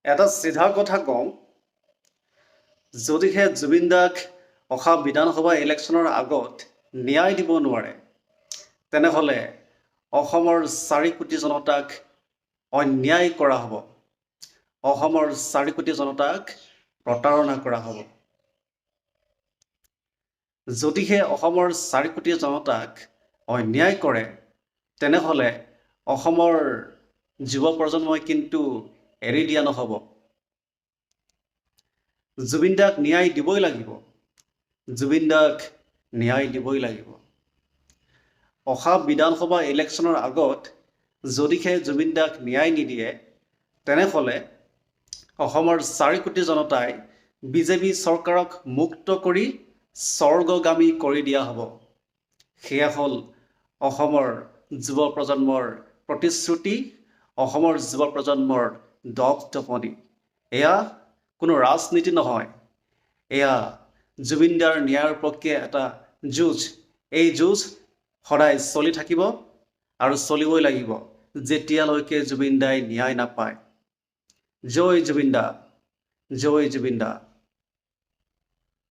এটা চিধা কথা কওঁ, যদিহে জুবিন দাক অহা বিধানসভা ইলেকশ্যনৰ আগত ন্যায় দিব নোৱাৰে, তেনেহ'লে অসমৰ 4 কোটি জনতাক অন্যায় কৰা হ'ব। অসমৰ 4 কোটি জনতাক প্ৰতাৰণা কৰা হ'ব। যদিহে অসমৰ 4 কোটি জনতাক অন্যায় কৰে, তেনেহ'লে অসমৰ যুৱ প্ৰজন্মই কিন্তু এৰি দিয়া নহ'ব। জুবিন দাক ন্যায় দিবই লাগিব। জুবিন দাক ন্যায় দিবই লাগিব। অহা বিধানসভা ইলেকশ্যনৰ আগত যদিহে জুবিন দাক ন্যায় নিদিয়ে, তেনেহ'লে অসমৰ 4 কোটি জনতাই বিজেপি চৰকাৰক মুক্ত কৰি স্বৰ্গগামী কৰি দিয়া হ'ব। সেয়া হ'ল অসমৰ যুৱ প্ৰজন্মৰ প্ৰতিশ্ৰুতি, অসমৰ যুৱ প্ৰজন্মৰ দপদপনি। এয়া কোনো ৰাজনীতি নহয়, এয়া জুবিন দাৰ ন্যায়ৰ পক্ষে এটা যুঁজ। এই যুঁজ সদায় চলি থাকিব আৰু চলিবই লাগিব, যেতিয়ালৈকে জুবিন দাই ন্যায় নাপায়। জয় জুবিন দা, জয় জুবিন দা।